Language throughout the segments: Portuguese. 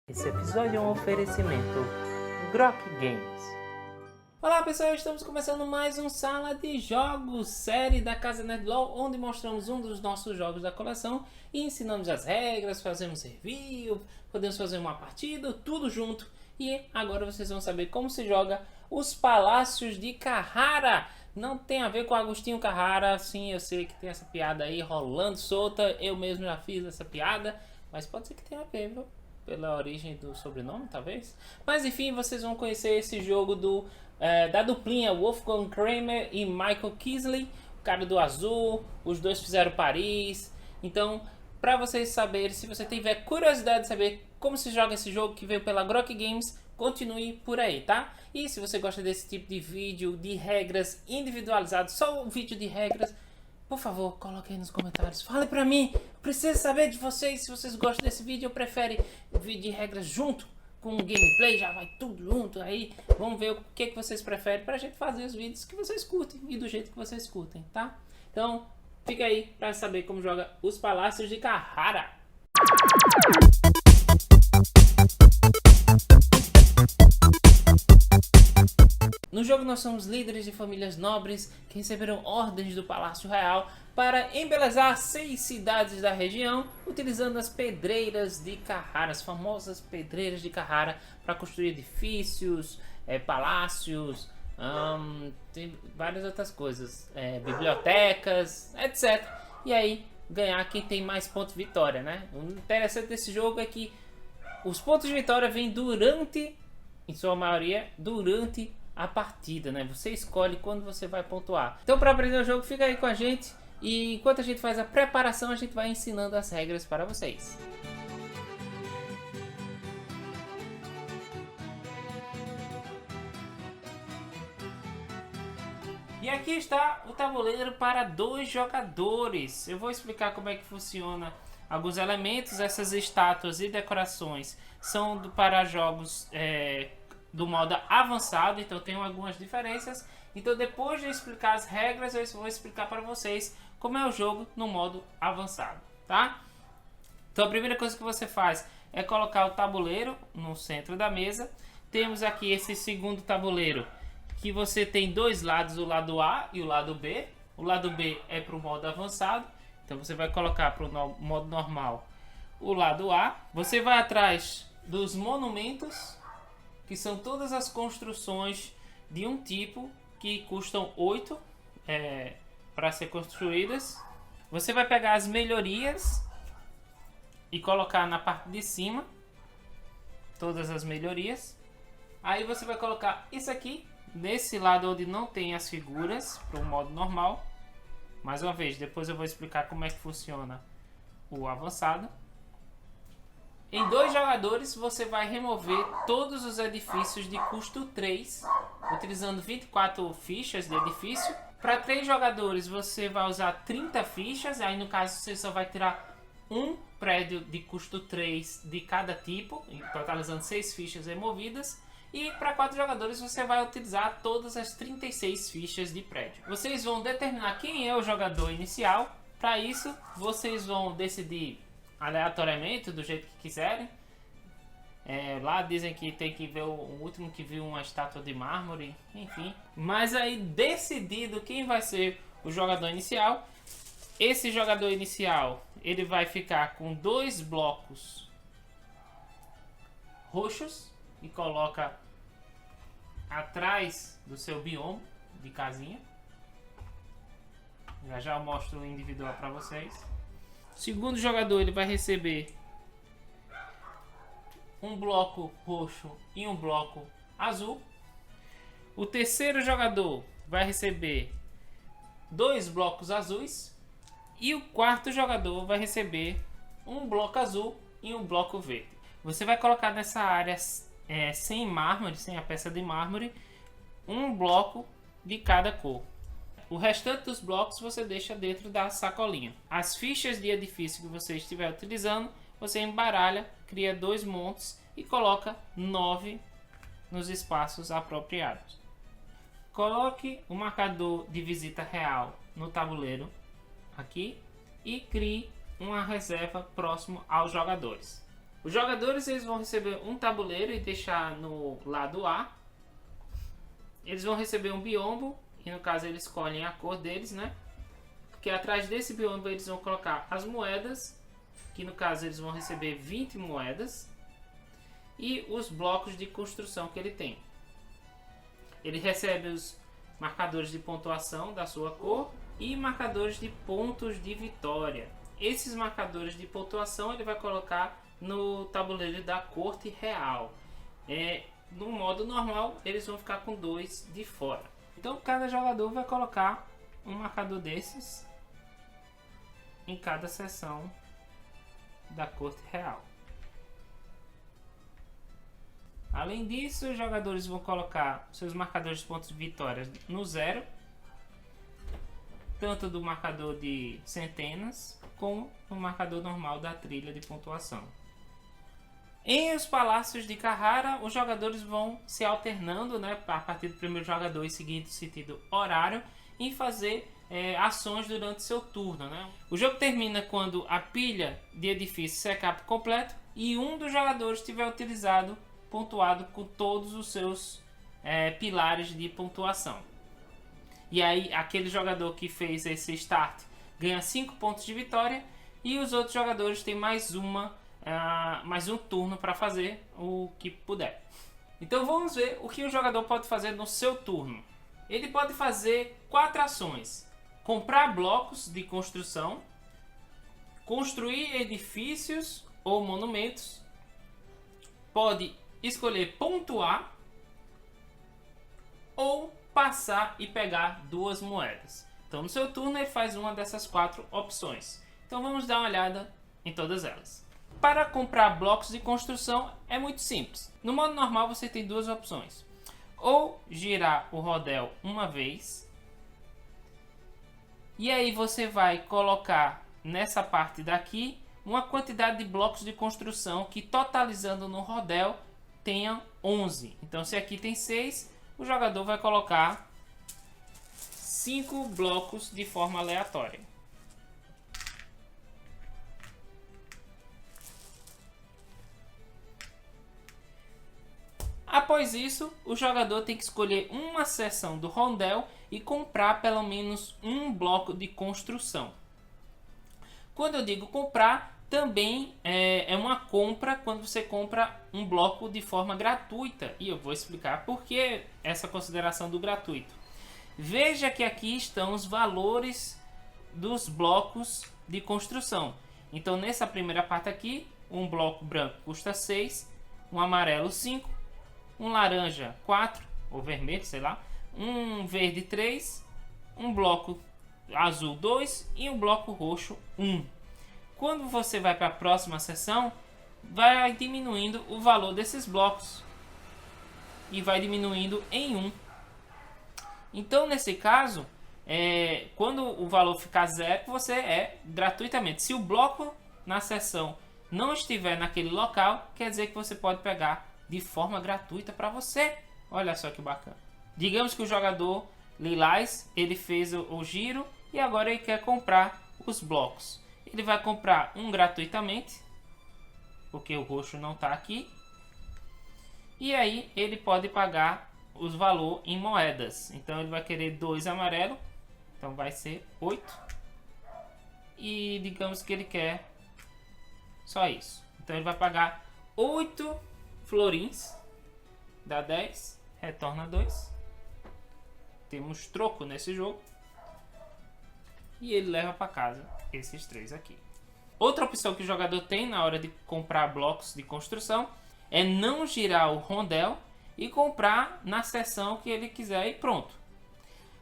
Esse episódio é um oferecimento Grok Games. Olá pessoal, estamos começando mais um Sala de Jogos, série da Casa Nerdlaw, onde mostramos um dos nossos jogos da coleção e ensinamos as regras, fazemos review, podemos fazer uma partida, tudo junto. E agora vocês vão saber como se joga os Palácios de Carrara. Não tem a ver com Agostinho Carrara, sim, eu sei que tem essa piada aí rolando solta, eu mesmo já fiz essa piada, mas pode ser que tenha a ver, viu? Pela origem do sobrenome, talvez. Mas enfim, vocês vão conhecer esse jogo da duplinha Wolfgang Kramer e Michael Kisley, o cara do azul, os dois fizeram Paris. Então, para vocês saberem, se você tiver curiosidade de saber como se joga esse jogo que veio pela Grok Games, continue por aí, tá? E se você gosta desse tipo de vídeo, de regras individualizadas, só o vídeo de regras, por favor, coloque aí nos comentários. Fale pra mim. Eu preciso saber de vocês. Se vocês gostam desse vídeo, eu prefiro vídeo de regras junto com o gameplay. Já vai tudo junto aí. Vamos ver o que vocês preferem pra gente fazer os vídeos que vocês curtem e do jeito que vocês curtem, tá? Então, fica aí pra saber como joga os Palácios de Carrara. No jogo nós somos líderes de famílias nobres que receberam ordens do Palácio Real para embelezar 6 cidades da região, utilizando as pedreiras de Carrara, as famosas pedreiras de Carrara, para construir edifícios, palácios, tem várias outras coisas, bibliotecas, etc. E aí ganhar quem tem mais pontos de vitória, né? O interessante desse jogo é que os pontos de vitória vêm durante, em sua maioria, durante a partida, né? Você escolhe quando você vai pontuar. Então, para aprender o jogo, fica aí com a gente. E enquanto a gente faz a preparação, a gente vai ensinando as regras para vocês. E aqui está o tabuleiro para 2 jogadores. Eu vou explicar como é que funciona alguns elementos. Essas estátuas e decorações são para jogos do modo avançado, então tem algumas diferenças. Então depois de explicar as regras, eu vou explicar para vocês como é o jogo no modo avançado, tá? Então a primeira coisa que você faz é colocar o tabuleiro no centro da mesa. Temos aqui esse segundo tabuleiro, que você tem 2 lados, o lado A e o lado B. O lado B é para o modo avançado, então você vai colocar para o modo normal o lado A. Você vai atrás dos monumentos, que são todas as construções de um tipo que custam 8 para ser construídas. Você vai pegar as melhorias e colocar na parte de cima todas as melhorias. Aí você vai colocar isso aqui nesse lado onde não tem as figuras para o modo normal. Mais uma vez, depois eu vou explicar como é que funciona o avançado. Em 2 jogadores você vai remover todos os edifícios de custo 3, utilizando 24 fichas de edifício. Para 3 jogadores você vai usar 30 fichas, aí no caso você só vai tirar um prédio de custo 3 de cada tipo, totalizando 6 fichas removidas. E para 4 jogadores você vai utilizar todas as 36 fichas de prédio. Vocês vão determinar quem é o jogador inicial. Para isso vocês vão decidir aleatoriamente, do jeito que quiserem. Lá dizem que tem que ver o último que viu uma estátua de mármore, enfim. Mas aí, decidido quem vai ser o jogador inicial, esse jogador inicial ele vai ficar com 2 blocos roxos e coloca atrás do seu bioma de casinha. Já eu mostro o individual para vocês. O segundo jogador ele vai receber um bloco roxo e um bloco azul. O terceiro jogador vai receber 2 blocos azuis. E o quarto jogador vai receber um bloco azul e um bloco verde. Você vai colocar nessa área sem mármore, sem a peça de mármore, um bloco de cada cor. O restante dos blocos você deixa dentro da sacolinha. As fichas de edifício que você estiver utilizando, você embaralha, cria 2 montes e coloca 9 nos espaços apropriados. Coloque o marcador de visita real no tabuleiro aqui e crie uma reserva próximo aos jogadores. Os jogadores eles vão receber um tabuleiro e deixar no lado A. Eles vão receber um biombo, e no caso eles escolhem a cor deles, né? Porque atrás desse biombo eles vão colocar as moedas, que no caso eles vão receber 20 moedas, e os blocos de construção que ele tem. Ele recebe os marcadores de pontuação da sua cor e marcadores de pontos de vitória. Esses marcadores de pontuação ele vai colocar no tabuleiro da corte real. No modo normal eles vão ficar com 2 de fora. Então cada jogador vai colocar um marcador desses em cada seção da corte real. Além disso, os jogadores vão colocar seus marcadores de pontos de vitória no 0, tanto do marcador de centenas como no marcador normal da trilha de pontuação. Em os palácios de Carrara, os jogadores vão se alternando, né, a partir do primeiro jogador e seguindo o sentido horário, em fazer ações durante seu turno, né? O jogo termina quando a pilha de edifícios secar por completo e um dos jogadores tiver pontuado com todos os seus pilares de pontuação. E aí aquele jogador que fez esse start ganha 5 pontos de vitória e os outros jogadores têm mais um turno para fazer o que puder. Então vamos ver o que o jogador pode fazer no seu turno. Ele pode fazer 4 ações: comprar blocos de construção, construir edifícios ou monumentos, pode escolher pontuar ou passar e pegar 2 moedas. Então no seu turno ele faz uma dessas 4 opções. Então vamos dar uma olhada em todas elas. Para comprar blocos de construção é muito simples. No modo normal você tem 2 opções: ou girar o rodel uma vez, e aí você vai colocar nessa parte daqui uma quantidade de blocos de construção que, totalizando no rodel, tenha 11. Então se aqui tem 6, o jogador vai colocar 5 blocos de forma aleatória. Após isso, o jogador tem que escolher uma seção do rondel e comprar pelo menos um bloco de construção. Quando eu digo comprar, também é uma compra quando você compra um bloco de forma gratuita. E eu vou explicar por que essa consideração do gratuito. Veja que aqui estão os valores dos blocos de construção. Então nessa primeira parte aqui, um bloco branco custa 6, um amarelo 5, um laranja 4, ou vermelho, sei lá, um verde 3, um bloco azul 2 e um bloco roxo 1. Quando você vai para a próxima seção, vai diminuindo o valor desses blocos e vai diminuindo em 1. Então nesse caso, quando o valor ficar 0, você gratuitamente. Se o bloco na seção não estiver naquele local, quer dizer que você pode pegar de forma gratuita para você. Olha só que bacana. Digamos que o jogador Lilás, ele fez o giro e agora ele quer comprar os blocos. Ele vai comprar um gratuitamente, porque o roxo não está aqui. E aí ele pode pagar os valores em moedas. Então ele vai querer 2 amarelo, então vai ser 8. E digamos que ele quer só isso. Então ele vai pagar 8 florins, dá 10, retorna 2. Temos troco nesse jogo. E ele leva para casa esses 3 aqui. Outra opção que o jogador tem na hora de comprar blocos de construção é não girar o rondel e comprar na seção que ele quiser e pronto.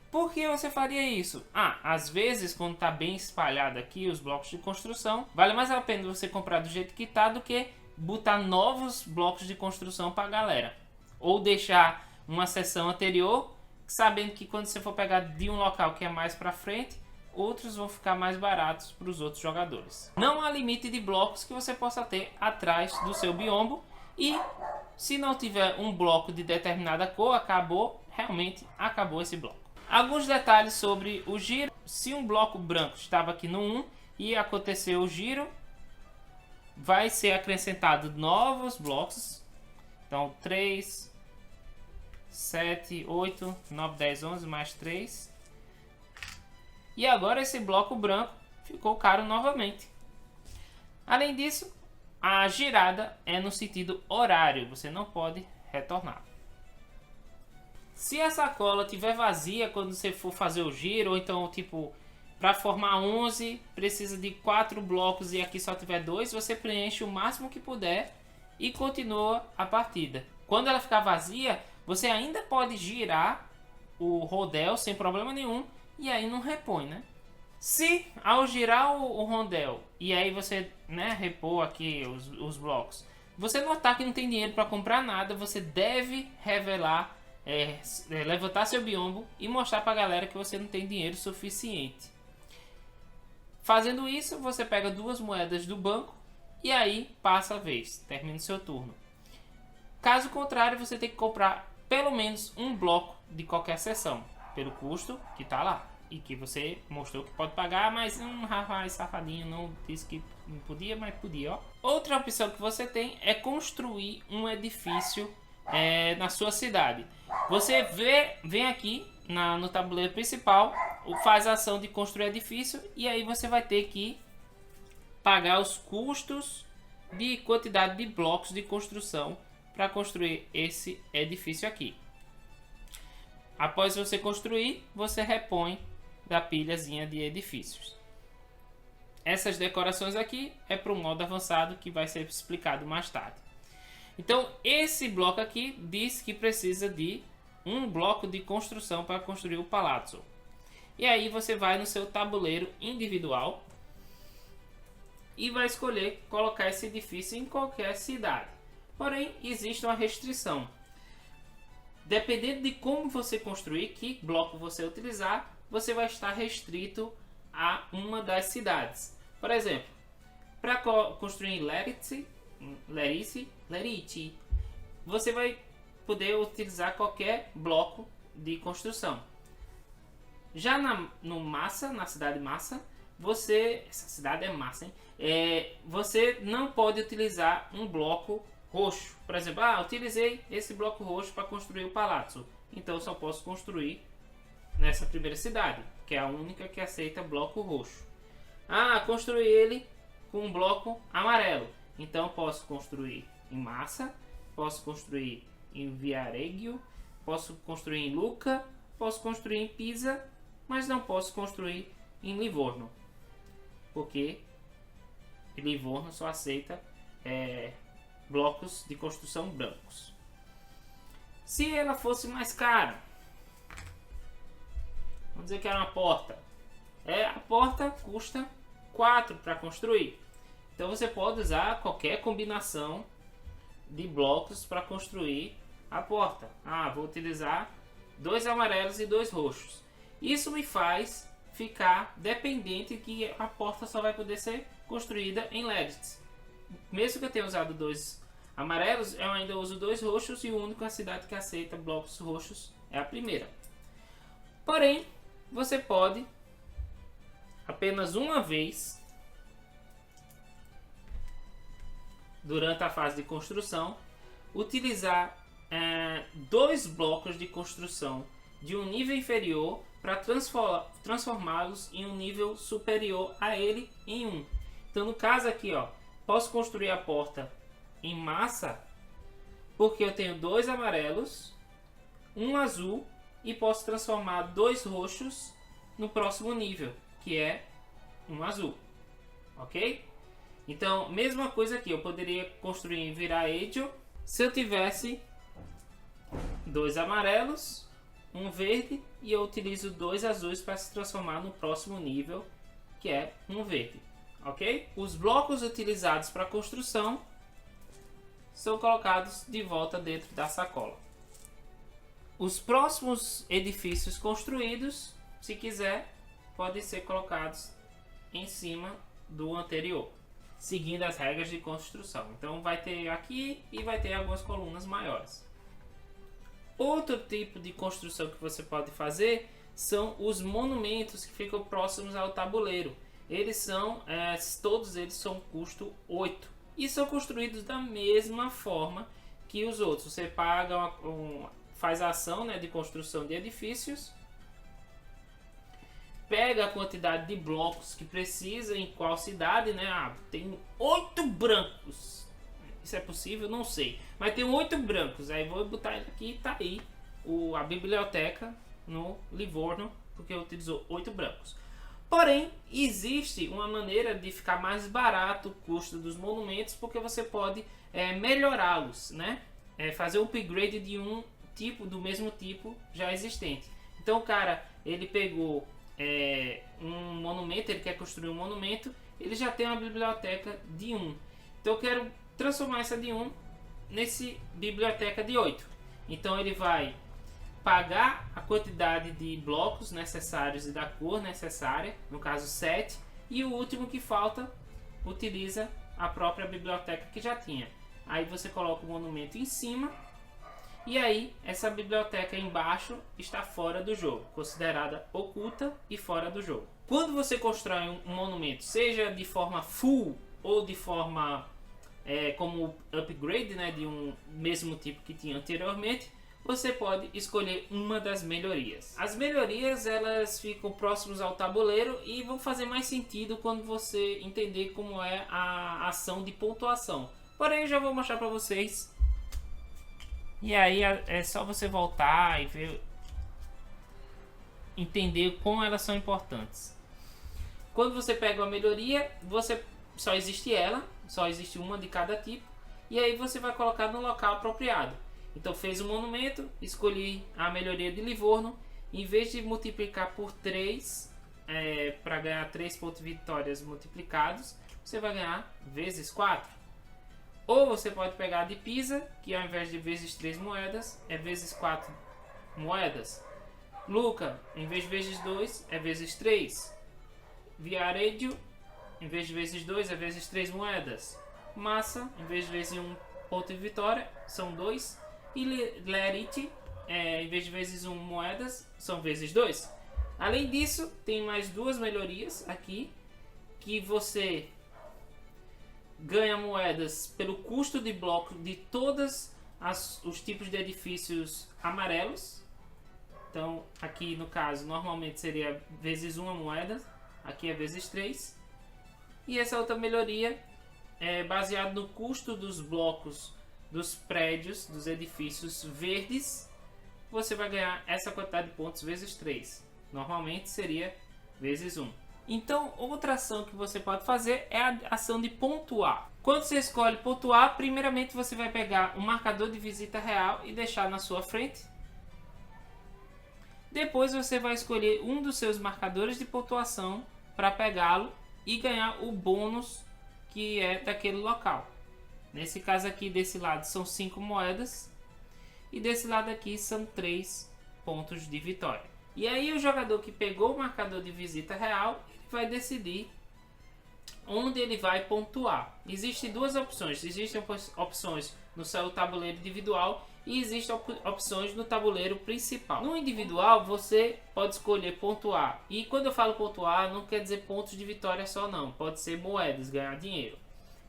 Por que você faria isso? Às vezes quando está bem espalhado aqui os blocos de construção, vale mais a pena você comprar do jeito que está do que botar novos blocos de construção para a galera. Ou deixar uma seção anterior, sabendo que quando você for pegar de um local que é mais para frente, outros vão ficar mais baratos para os outros jogadores. Não há limite de blocos que você possa ter atrás do seu biombo. E se não tiver um bloco de determinada cor, realmente acabou esse bloco. Alguns detalhes sobre o giro. Se um bloco branco estava aqui no 1 e aconteceu o giro, vai ser acrescentado novos blocos. Então 3, 7, 8, 9, 10, 11 mais 3. E agora esse bloco branco ficou caro novamente. Além disso, a girada é no sentido horário, você não pode retornar. Se a sacola estiver vazia quando você for fazer o giro, ou então tipo, para formar 11 precisa de 4 blocos e aqui só tiver 2, você preenche o máximo que puder e continua a partida. Quando ela ficar vazia, você ainda pode girar o rodel sem problema nenhum e aí não repõe, né? Se ao girar o rondel e aí você, né, repor aqui os blocos, você notar que não tem dinheiro para comprar nada, você deve revelar, levantar seu biombo e mostrar para a galera que você não tem dinheiro suficiente. Fazendo isso, você pega 2 moedas do banco e aí passa a vez, termina o seu turno. Caso contrário, você tem que comprar pelo menos um bloco de qualquer seção, pelo custo que está lá. E que você mostrou que pode pagar, mas rapaz safadinho não disse que não podia, mas podia, ó. Outra opção que você tem é construir um edifício na sua cidade. Você vem aqui no tabuleiro principal, faz a ação de construir edifício e aí você vai ter que pagar os custos de quantidade de blocos de construção para construir esse edifício aqui. Após você construir, você repõe da pilhazinha de edifícios. Essas decorações aqui é para o modo avançado que vai ser explicado mais tarde. Então esse bloco aqui diz que precisa de um bloco de construção para construir o palazzo. E aí você vai no seu tabuleiro individual e vai escolher colocar esse edifício em qualquer cidade. Porém existe uma restrição. Dependendo de como você construir, que bloco você utilizar, você vai estar restrito a uma das cidades. Por exemplo, para construir em Lerici, você vai poder utilizar qualquer bloco de construção. Já na cidade Massa, essa cidade é massa, hein? Você não pode utilizar um bloco roxo. Por exemplo, utilizei esse bloco roxo para construir o palazzo, então eu só posso construir nessa primeira cidade, que é a única que aceita bloco roxo. Construí ele com um bloco amarelo, então posso construir em Massa, posso construir em Viareggio, posso construir em Lucca, posso construir em Pisa, mas não posso construir em Livorno, porque Livorno só aceita blocos de construção brancos. Se ela fosse mais cara, vamos dizer que era uma porta. A porta custa 4 para construir. Então você pode usar qualquer combinação de blocos para construir a porta. Vou utilizar 2 amarelos e 2 roxos. Isso me faz ficar dependente que a porta só vai poder ser construída em LEDs. Mesmo que eu tenha usado 2 amarelos, eu ainda uso 2 roxos e o único cidade que aceita blocos roxos é a primeira. Porém, você pode apenas uma vez durante a fase de construção utilizar 2 blocos de construção de um nível inferior para transformá-los em um nível superior a ele em 1. Então no caso aqui, posso construir a porta em Massa porque eu tenho 2 amarelos, 1 azul e posso transformar 2 roxos no próximo nível, que é um azul, ok? Então, mesma coisa aqui, eu poderia construir em Viareggio se eu tivesse 2 amarelos, 1 verde e eu utilizo 2 azuis para se transformar no próximo nível, que é um verde, ok? Os blocos utilizados para construção são colocados de volta dentro da sacola. Os próximos edifícios construídos, se quiser, podem ser colocados em cima do anterior, seguindo as regras de construção. Então vai ter aqui e vai ter algumas colunas maiores. Outro tipo de construção que você pode fazer são os monumentos que ficam próximos ao tabuleiro. Eles são, todos eles são custo 8. e são construídos da mesma forma que os outros. Você paga faz a ação, né, de construção de edifícios, pega a quantidade de blocos que precisa em qual cidade, né? Tem 8 brancos. Isso é possível? Não sei. Mas tem 8 brancos. Aí vou botar ele aqui e tá aí a biblioteca no Livorno, porque utilizou 8 brancos. Porém, existe uma maneira de ficar mais barato o custo dos monumentos, porque você pode melhorá-los, né? Fazer o upgrade de um tipo do mesmo tipo já existente. Então o cara, ele pegou um monumento, ele quer construir um monumento, ele já tem uma biblioteca de 1. Então eu quero transformar essa de 1 nesse biblioteca de 8. Então ele vai pagar a quantidade de blocos necessários e da cor necessária, no caso 7, e o último que falta utiliza a própria biblioteca que já tinha. Aí você coloca o monumento em cima e aí essa biblioteca embaixo está fora do jogo, considerada oculta e fora do jogo. Quando você constrói um monumento, seja de forma full ou de forma como upgrade, né, de um mesmo tipo que tinha anteriormente, você pode escolher uma das melhorias. As melhorias, elas ficam próximas ao tabuleiro e vão fazer mais sentido quando você entender como é a ação de pontuação. Porém, eu já vou mostrar para vocês. E aí é só você voltar e ver, entender como elas são importantes. Quando você pega uma melhoria, só existe uma de cada tipo, e aí você vai colocar no local apropriado. Então fez um monumento, escolhi a melhoria de Livorno, em vez de multiplicar por 3 para ganhar 3 pontos de vitórias multiplicados, você vai ganhar vezes 4. Ou você pode pegar a de Pisa, que ao invés de vezes 3 moedas, é vezes 4 moedas. Lucca, em vez de vezes 2, é vezes 3. Viareggio, em vez de vezes 2, é vezes 3 moedas. Massa, em vez de vezes 1 ponto de vitória, são 2. E Lerite, em vez de vezes 1 moedas, são vezes 2. Além disso, tem mais 2 melhorias aqui, que você ganha moedas pelo custo de bloco de todos os tipos de edifícios amarelos. Então aqui no caso normalmente seria vezes 1 moeda, aqui é vezes 3. E essa outra melhoria é baseada no custo dos blocos dos prédios, dos edifícios verdes. Você vai ganhar essa quantidade de pontos vezes 3. Normalmente seria vezes 1. Então, outra ação que você pode fazer é a ação de pontuar. Quando você escolhe pontuar, primeiramente você vai pegar um marcador de visita real e deixar na sua frente. Depois você vai escolher um dos seus marcadores de pontuação para pegá-lo e ganhar o bônus que é daquele local. Nesse caso aqui, desse lado são 5 moedas e desse lado aqui são 3 pontos de vitória. E aí o jogador que pegou o marcador de visita real, ele vai decidir onde ele vai pontuar. Existem duas opções. Existem opções no seu tabuleiro individual e existem opções no tabuleiro principal. No individual você pode escolher pontuar. E quando eu falo pontuar, não quer dizer pontos de vitória só não. Pode ser moedas, ganhar dinheiro.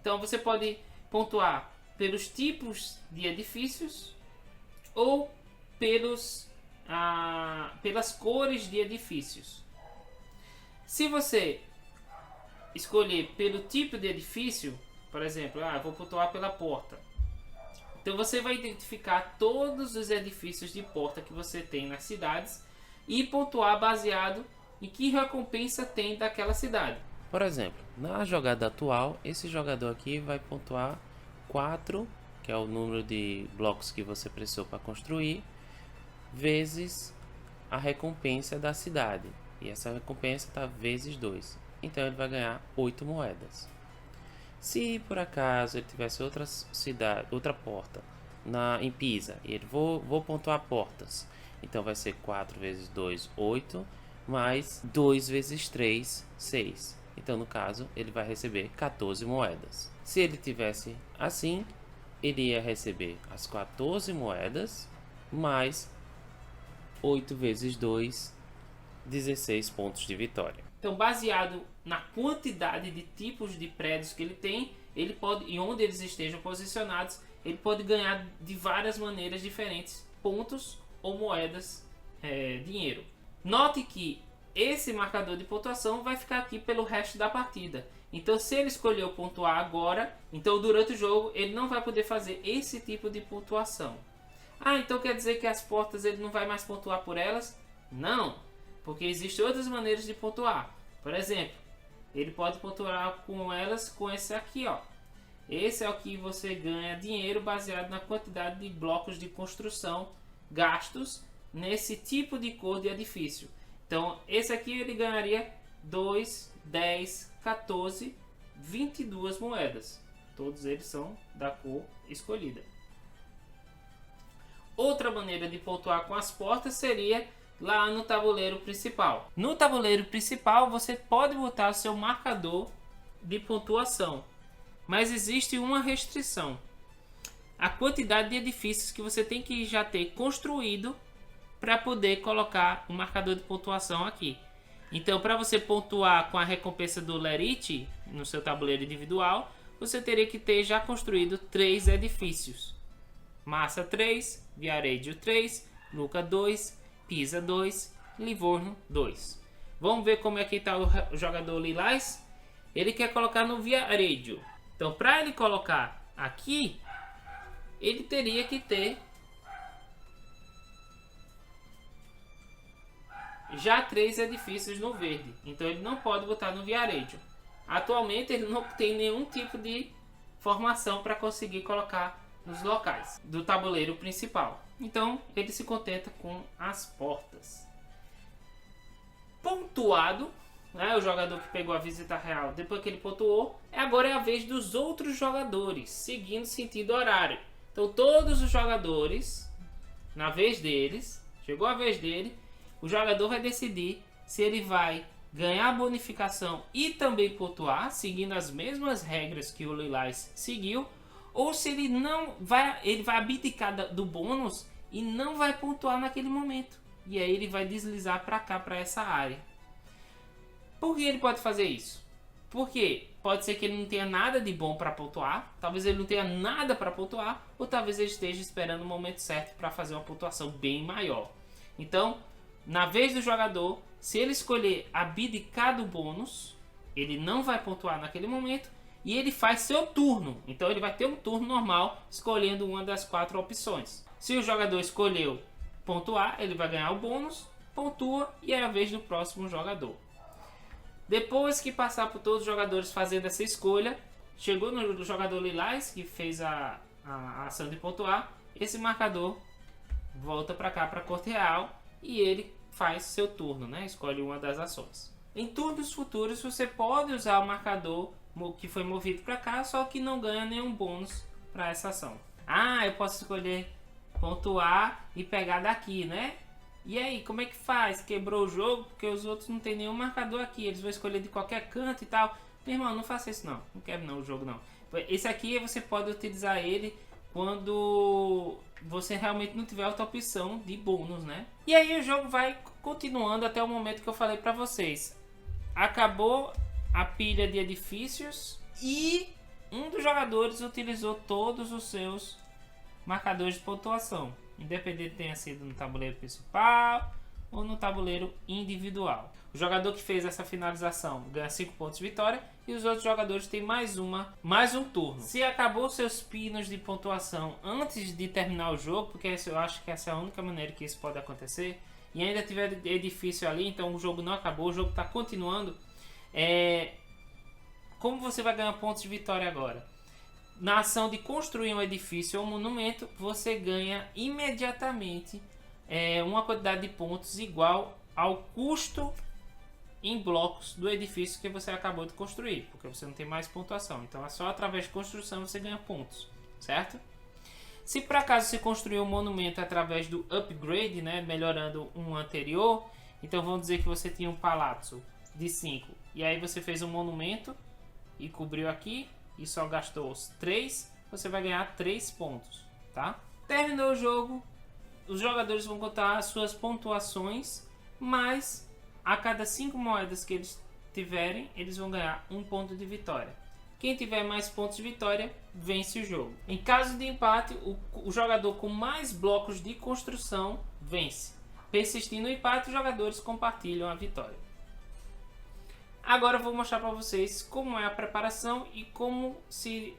Então você pode pontuar pelos tipos de edifícios ou pelas cores de edifícios. Se você escolher pelo tipo de edifício, por exemplo, eu vou pontuar pela porta. Então você vai identificar todos os edifícios de porta que você tem nas cidades e pontuar baseado em que recompensa tem daquela cidade. Por exemplo, na jogada atual, esse jogador aqui vai pontuar 4, que é o número de blocos que você precisou para construir, vezes a recompensa da cidade. E essa recompensa está vezes 2. Então ele vai ganhar 8 moedas. Se por acaso ele tivesse outra porta em Pisa, e ele vou pontuar portas. Então vai ser 4 vezes 2, 8, mais 2 vezes 3, 6. Então, no caso, ele vai receber 14 moedas. Se ele tivesse assim, ele ia receber as 14 moedas, mais 8 vezes 2, 16 pontos de vitória. Então, baseado na quantidade de tipos de prédios que ele ele pode, e onde eles estejam posicionados, ele pode ganhar de várias maneiras diferentes, pontos ou moedas, dinheiro. Note que esse marcador de pontuação vai ficar aqui pelo resto da partida. Então se ele escolheu pontuar agora, então durante o jogo ele não vai poder fazer esse tipo de pontuação. Então quer dizer que as portas ele não vai mais pontuar por elas? Não, porque existem outras maneiras de pontuar. Por exemplo, ele pode pontuar com elas com esse aqui, ó. Esse é o que você ganha dinheiro baseado na quantidade de blocos de construção gastos nesse tipo de cor de edifício. Então esse aqui ele ganharia 2, 10, 14, 22 moedas. Todos eles são da cor escolhida. Outra maneira de pontuar com as portas seria lá no tabuleiro principal. No tabuleiro principal você pode botar seu marcador de pontuação, mas existe uma restrição: a quantidade de edifícios que você tem que já ter construído para poder colocar o marcador de pontuação aqui. Então, para você pontuar com a recompensa do Lerite no seu tabuleiro individual, você teria que ter já construído 3 edifícios: Massa 3, Viareggio 3, Lucca 2, Pisa 2, Livorno 2. Vamos ver como é que está o jogador Lilás. Ele quer colocar no Viareggio. Então, para ele colocar aqui, ele teria que ter já 3 edifícios no verde. Então ele não pode botar no Viareggio. Atualmente ele não tem nenhum tipo de formação para conseguir colocar nos locais do tabuleiro principal. Então ele se contenta com as portas. Pontuado, né, o jogador que pegou a visita real, depois que ele pontuou, agora é a vez dos outros jogadores, seguindo sentido horário. Então todos os jogadores, na vez deles, chegou a vez dele, o jogador vai decidir se ele vai ganhar bonificação e também pontuar, seguindo as mesmas regras que o Lilás seguiu, ou se ele não vai, ele vai abdicar do bônus e não vai pontuar naquele momento. E aí ele vai deslizar para cá, para essa área. Por que ele pode fazer isso? Porque pode ser que ele não tenha nada de bom para pontuar, talvez ele não tenha nada para pontuar, ou talvez ele esteja esperando o momento certo para fazer uma pontuação bem maior. Então, na vez do jogador, se ele escolher abdicar do bônus, ele não vai pontuar naquele momento e ele faz seu turno. Então ele vai ter um turno normal escolhendo uma das 4 opções. Se o jogador escolheu pontuar, ele vai ganhar o bônus, pontua e é a vez do próximo jogador. Depois que passar por todos os jogadores fazendo essa escolha, chegou no jogador Lilás, que fez a ação de pontuar, esse marcador volta para cá, para a corte real, e ele faz seu turno, né? Escolhe uma das ações. Em turnos futuros você pode usar o marcador que foi movido para cá, só que não ganha nenhum bônus para essa ação. Eu posso escolher pontuar e pegar daqui, né? E aí, como é que faz? Quebrou o jogo porque os outros não tem nenhum marcador aqui, eles vão escolher de qualquer canto e tal. Meu irmão, não faça isso não, não quebra não o jogo não. Esse aqui você pode utilizar ele quando você realmente não tiver outra opção de bônus, né? E aí o jogo vai continuando até o momento que eu falei para vocês. Acabou a pilha de edifícios e um dos jogadores utilizou todos os seus marcadores de pontuação, independente tenha sido no tabuleiro principal ou no tabuleiro individual. O jogador que fez essa finalização ganha 5 pontos de vitória e os outros jogadores têm mais um turno. Se acabou seus pinos de pontuação antes de terminar o jogo, porque eu acho que essa é a única maneira que isso pode acontecer, e ainda tiver edifício ali, então o jogo não acabou, o jogo está continuando, como você vai ganhar pontos de vitória agora? Na ação de construir um edifício ou um monumento, você ganha imediatamente uma quantidade de pontos igual ao custo em blocos do edifício que você acabou de construir, porque você não tem mais pontuação. Então é só através de construção você ganha pontos, certo? Se por acaso você construiu um monumento através do upgrade, né, melhorando um anterior, então vamos dizer que você tinha um palazzo de 5 e aí você fez um monumento e cobriu aqui e só gastou os 3, você vai ganhar 3 pontos, tá? Terminou o jogo, os jogadores vão contar as suas pontuações, mas a cada 5 moedas que eles tiverem, eles vão ganhar 1 ponto de vitória. Quem tiver mais pontos de vitória vence o jogo. Em caso de empate, o jogador com mais blocos de construção vence. Persistindo o empate, os jogadores compartilham a vitória. Agora eu vou mostrar para vocês como é a preparação e como se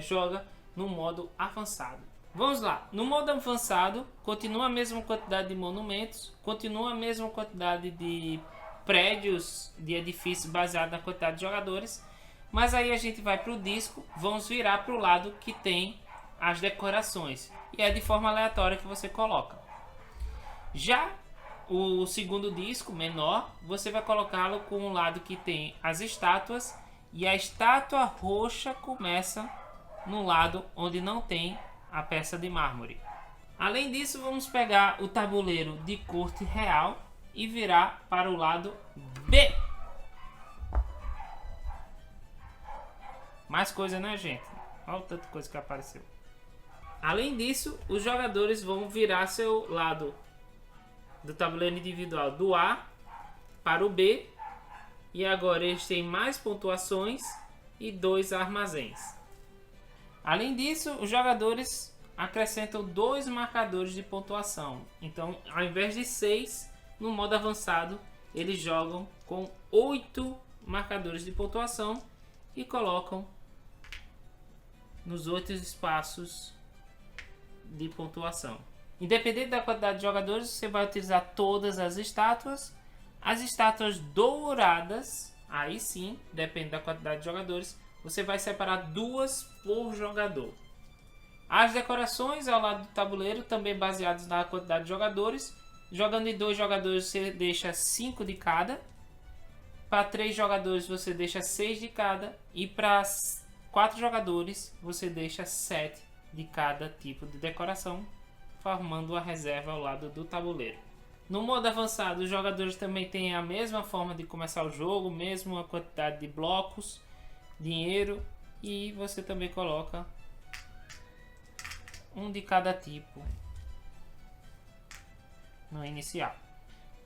joga no modo avançado. Vamos lá. No modo avançado, continua a mesma quantidade de monumentos, continua a mesma quantidade de prédios, de edifícios baseado na quantidade de jogadores. Mas aí a gente vai para o disco, vamos virar para o lado que tem as decorações. E é de forma aleatória que você coloca. Já o segundo disco, menor, você vai colocá-lo com o lado que tem as estátuas. E a estátua roxa começa no lado onde não tem a peça de mármore. Além disso, vamos pegar o tabuleiro de corte real e virar para o lado B. Mais coisa, né, gente? Olha o tanto de coisa que apareceu. Além disso, os jogadores vão virar seu lado do tabuleiro individual do A para o B. E agora eles têm mais pontuações e 2 armazéns. Além disso, os jogadores acrescentam 2 marcadores de pontuação. Então, ao invés de 6, no modo avançado, eles jogam com 8 marcadores de pontuação e colocam nos 8 espaços de pontuação. Independente da quantidade de jogadores, você vai utilizar todas as estátuas. As estátuas douradas, aí sim, depende da quantidade de jogadores, você vai separar 2 por jogador. As decorações ao lado do tabuleiro, também baseadas na quantidade de jogadores. Jogando em 2 jogadores, você deixa 5 de cada. Para 3 jogadores, você deixa 6 de cada. E para 4 jogadores, você deixa 7 de cada tipo de decoração, formando a reserva ao lado do tabuleiro. No modo avançado, os jogadores também têm a mesma forma de começar o jogo, mesma quantidade de blocos, dinheiro, e você também coloca um de cada tipo no inicial.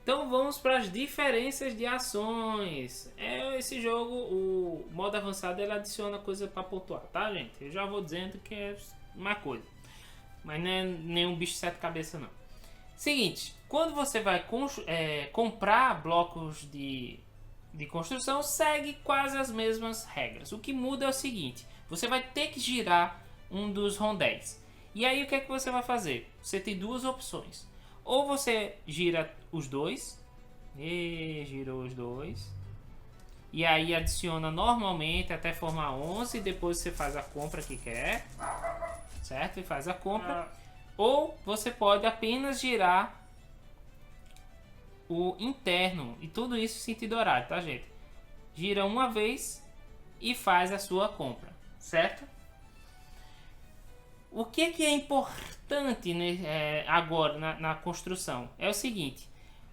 Então vamos para as diferenças de ações. Esse jogo, o modo avançado, ele adiciona coisa para pontuar, tá, gente? Eu já vou dizendo que é mais coisa, mas não é nenhum bicho de 7 cabeças não. Seguinte, quando você vai comprar blocos de construção, segue quase as mesmas regras. O que muda é o seguinte: você vai ter que girar um dos rondéis. E aí o que é que você vai fazer? Você tem 2 opções. Ou você gira os 2, girou os 2, e aí adiciona normalmente até formar 11, depois você faz a compra que quer, certo? E faz a compra. Ou você pode apenas girar o interno, e tudo isso em sentido horário, tá, gente? Gira uma vez e faz a sua compra, certo? O que é importante, né, agora na construção é o seguinte: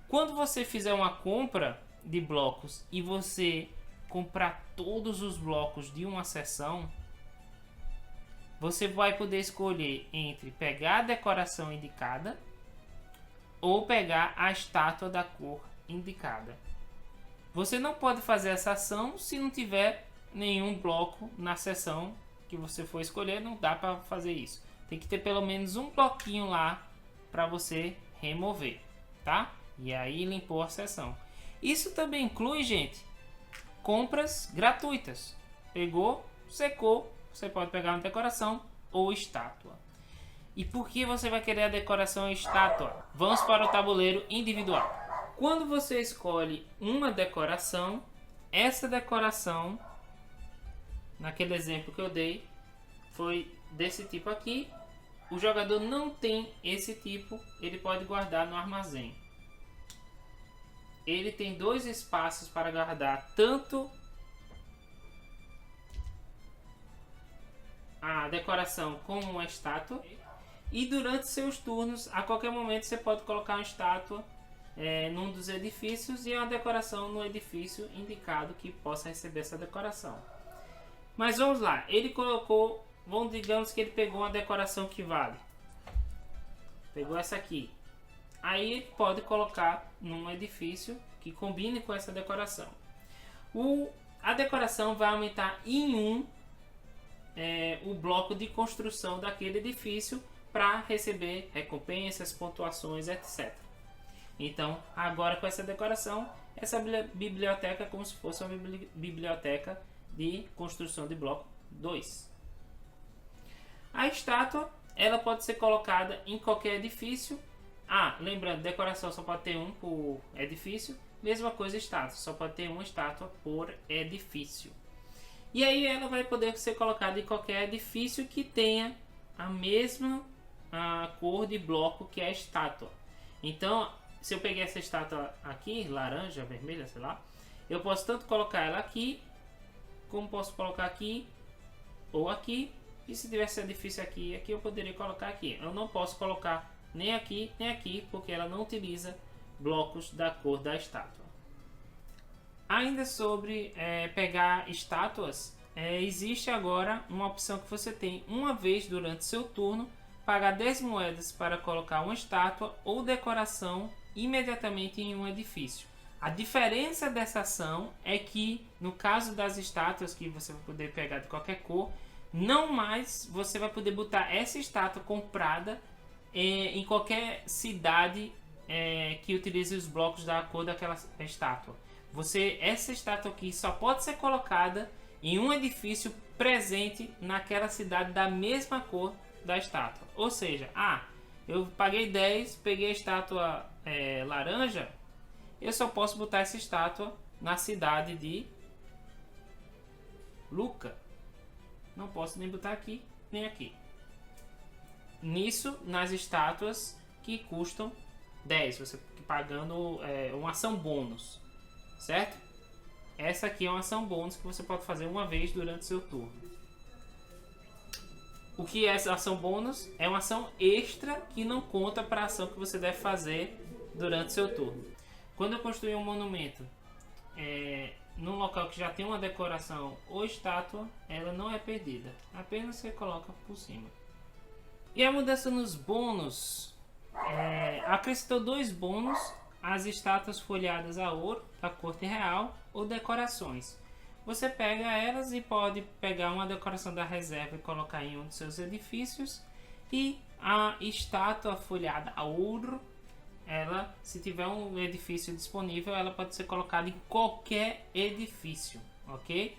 quando você fizer uma compra de blocos e você comprar todos os blocos de uma seção, você vai poder escolher entre pegar a decoração indicada ou pegar a estátua da cor indicada. Você não pode fazer essa ação se não tiver nenhum bloco na seção que você for escolher. Não dá para fazer isso. Tem que ter pelo menos um bloquinho lá para você remover, tá? E aí limpou a seção. Isso também inclui, gente, compras gratuitas. Pegou, secou, você pode pegar uma decoração ou estátua. E por que você vai querer a decoração e estátua? Vamos para o tabuleiro individual. Quando você escolhe uma decoração, essa decoração, naquele exemplo que eu dei, foi desse tipo aqui. O jogador não tem esse tipo, ele pode guardar no armazém. Ele tem 2 espaços para guardar tanto a decoração como uma estátua. E durante seus turnos, a qualquer momento você pode colocar uma estátua num dos edifícios e uma decoração no edifício indicado que possa receber essa decoração. Mas vamos lá, ele colocou, digamos que ele pegou uma decoração que vale. Pegou essa aqui. Aí ele pode colocar num edifício que combine com essa decoração. A decoração vai aumentar em 1 o bloco de construção daquele edifício para receber recompensas, pontuações, etc. Então, agora com essa decoração, essa biblioteca é como se fosse uma biblioteca de construção de bloco 2. A estátua, ela pode ser colocada em qualquer edifício. Lembrando, decoração só pode ter um por edifício. Mesma coisa estátua, só pode ter uma estátua por edifício. E aí ela vai poder ser colocada em qualquer edifício que tenha a mesma cor de bloco que a estátua. Então, se eu peguei essa estátua aqui, laranja, vermelha, sei lá, eu posso tanto colocar ela aqui, como posso colocar aqui, ou aqui. E se tivesse edifício aqui, eu poderia colocar aqui. Eu não posso colocar nem aqui, porque ela não utiliza blocos da cor da estátua. Ainda sobre pegar estátuas, existe agora uma opção que você tem uma vez durante seu turno, pagar 10 moedas para colocar uma estátua ou decoração imediatamente em um edifício. A diferença dessa ação é que no caso das estátuas que você vai poder pegar de qualquer cor, não mais você vai poder botar essa estátua comprada em qualquer cidade que utilize os blocos da cor daquela estátua. Essa estátua aqui só pode ser colocada em um edifício presente naquela cidade da mesma cor da estátua. Ou seja, eu paguei 10, peguei a estátua laranja, eu só posso botar essa estátua na cidade de Luca. Não posso nem botar aqui, nem aqui. Nisso, nas estátuas que custam 10, você pagando uma ação bônus, certo? Essa aqui é uma ação bônus que você pode fazer uma vez durante seu turno. O que é essa ação bônus? É uma ação extra que não conta para a ação que você deve fazer durante seu turno. Quando eu construir um monumento num local que já tem uma decoração ou estátua, ela não é perdida, apenas você coloca por cima. E a mudança nos bônus, acrescentou 2 bônus às estátuas folheadas a ouro da corte real ou decorações. Você pega elas e pode pegar uma decoração da reserva e colocar em um dos seus edifícios. E a estátua folhada a ouro, ela, se tiver um edifício disponível, ela pode ser colocada em qualquer edifício, ok?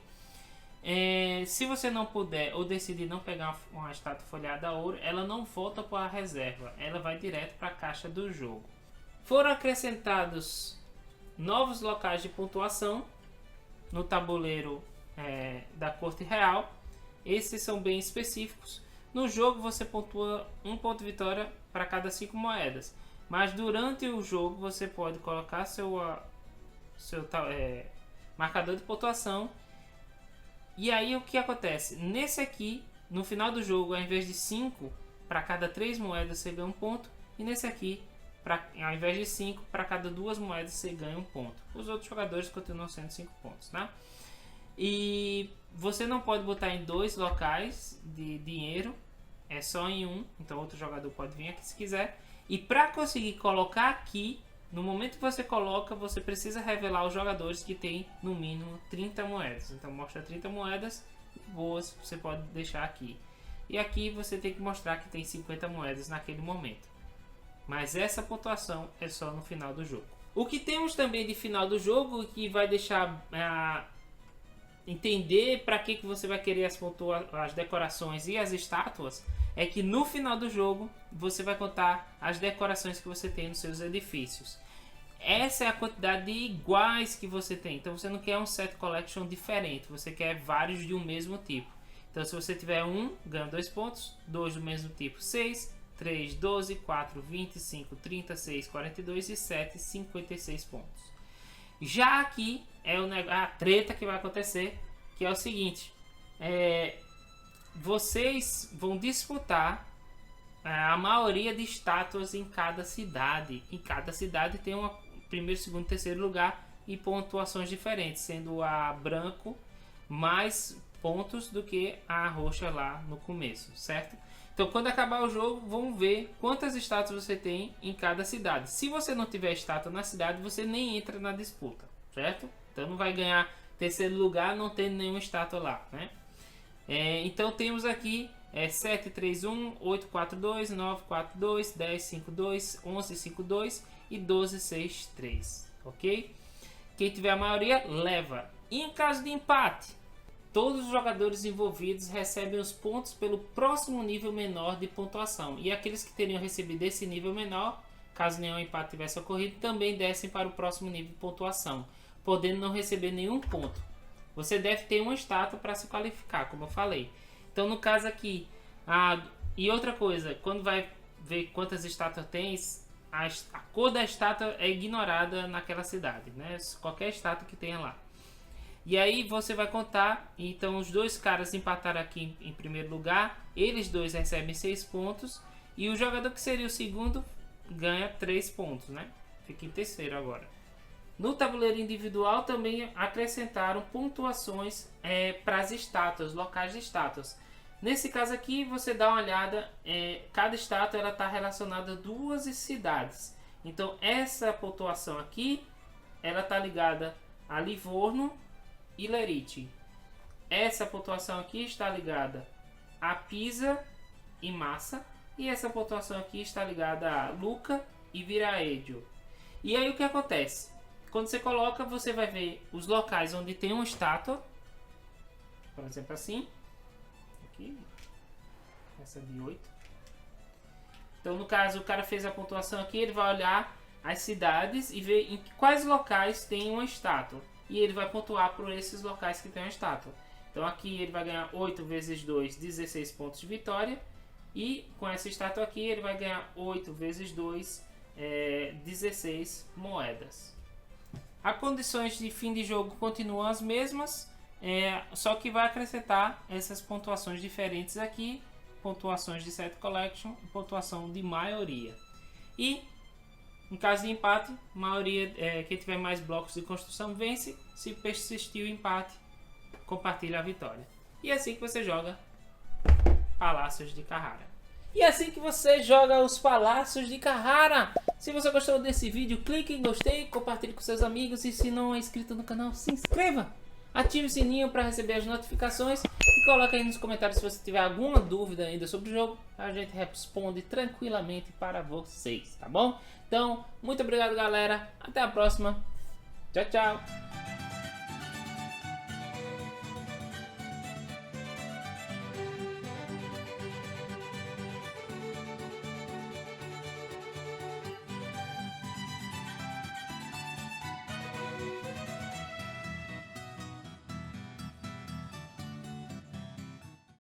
Se você não puder ou decidir não pegar uma estátua folhada a ouro, ela não volta para a reserva, ela vai direto para a caixa do jogo. Foram acrescentados novos locais de pontuação no tabuleiro da corte real. Esses são bem específicos. No jogo você pontua 1 ponto de vitória para cada 5 moedas. Mas durante o jogo você pode colocar seu marcador de pontuação. E aí o que acontece? Nesse aqui, no final do jogo, ao invés de 5, para cada 3 moedas você ganha 1 ponto. E nesse aqui, ao invés de 5, para cada 2 moedas você ganha 1 ponto. Os outros jogadores continuam sendo 5 pontos, né? E você não pode botar em 2 locais de dinheiro, é só em um. Então outro jogador pode vir aqui se quiser. E para conseguir colocar aqui, no momento que você coloca, você precisa revelar os jogadores que tem no mínimo 30 moedas. Então mostra 30 moedas boas, você pode deixar aqui. E aqui você tem que mostrar que tem 50 moedas naquele momento. Mas essa pontuação é só no final do jogo. O que temos também de final do jogo, que vai deixar entender para que você vai querer as decorações e as estátuas, é que no final do jogo você vai contar as decorações que você tem nos seus edifícios. Essa é a quantidade de iguais que você tem. Então você não quer um set collection diferente, você quer vários de um mesmo tipo. Então se você tiver um, ganha 2 pontos, 2 do mesmo tipo 6, 3, 12, 4, 25, 36, 42 e 7, 56 pontos. Já aqui é a treta que vai acontecer, que é o seguinte: vocês vão disputar a maioria de estátuas em cada cidade. Em cada cidade tem uma primeiro, segundo, terceiro lugar e pontuações diferentes, sendo a branco mais pontos do que a roxa lá no começo, certo? Então quando acabar o jogo, vamos ver quantas estátuas você tem em cada cidade. Se você não tiver estátua na cidade, você nem entra na disputa, certo? Então não vai ganhar terceiro lugar não tendo nenhuma estátua lá, né? Então temos aqui 731, 842, 942, 1052, 1152 e 1263, ok? Quem tiver a maioria leva. E em caso de empate, todos os jogadores envolvidos recebem os pontos pelo próximo nível menor de pontuação. E aqueles que teriam recebido esse nível menor, caso nenhum empate tivesse ocorrido, também descem para o próximo nível de pontuação, podendo não receber nenhum ponto. Você deve ter uma estátua para se qualificar, como eu falei. Então, no caso aqui, e outra coisa, quando vai ver quantas estátuas tem, a cor da estátua é ignorada naquela cidade, né? Qualquer estátua que tenha lá. E aí você vai contar, então os dois caras empataram aqui em primeiro lugar, eles dois recebem 6 pontos, e o jogador que seria o segundo ganha 3 pontos, né? Fica em terceiro agora. No tabuleiro individual também acrescentaram pontuações para as estátuas, locais de estátuas. Nesse caso aqui, você dá uma olhada, cada estátua está relacionada a 2 cidades. Então essa pontuação aqui, ela está ligada a Livorno e Lerite. Essa pontuação aqui está ligada a Pisa e Massa. E essa pontuação aqui está ligada a Lucca e Viraeggio. E aí o que acontece? Quando você coloca, você vai ver os locais onde tem uma estátua. Por exemplo assim. Aqui. Essa de 8. Então no caso o cara fez a pontuação aqui, ele vai olhar as cidades e ver em quais locais tem uma estátua. E ele vai pontuar por esses locais que tem uma estátua. Então aqui ele vai ganhar 8 vezes 2, 16 pontos de vitória. E com essa estátua aqui ele vai ganhar 8 vezes 2, 16 moedas. As condições de fim de jogo continuam as mesmas, só que vai acrescentar essas pontuações diferentes aqui. Pontuações de set collection e pontuação de maioria. E em caso de empate, maioria, quem tiver mais blocos de construção vence. Se persistir o empate, compartilha a vitória. E é assim que você joga Palácios de Carrara. E é assim que você joga os Palácios de Carrara. Se você gostou desse vídeo, clique em gostei, compartilhe com seus amigos. E se não é inscrito no canal, se inscreva. Ative o sininho para receber as notificações. E coloque aí nos comentários se você tiver alguma dúvida ainda sobre o jogo. A gente responde tranquilamente para vocês, tá bom? Então, muito obrigado, galera. Até a próxima. Tchau, tchau.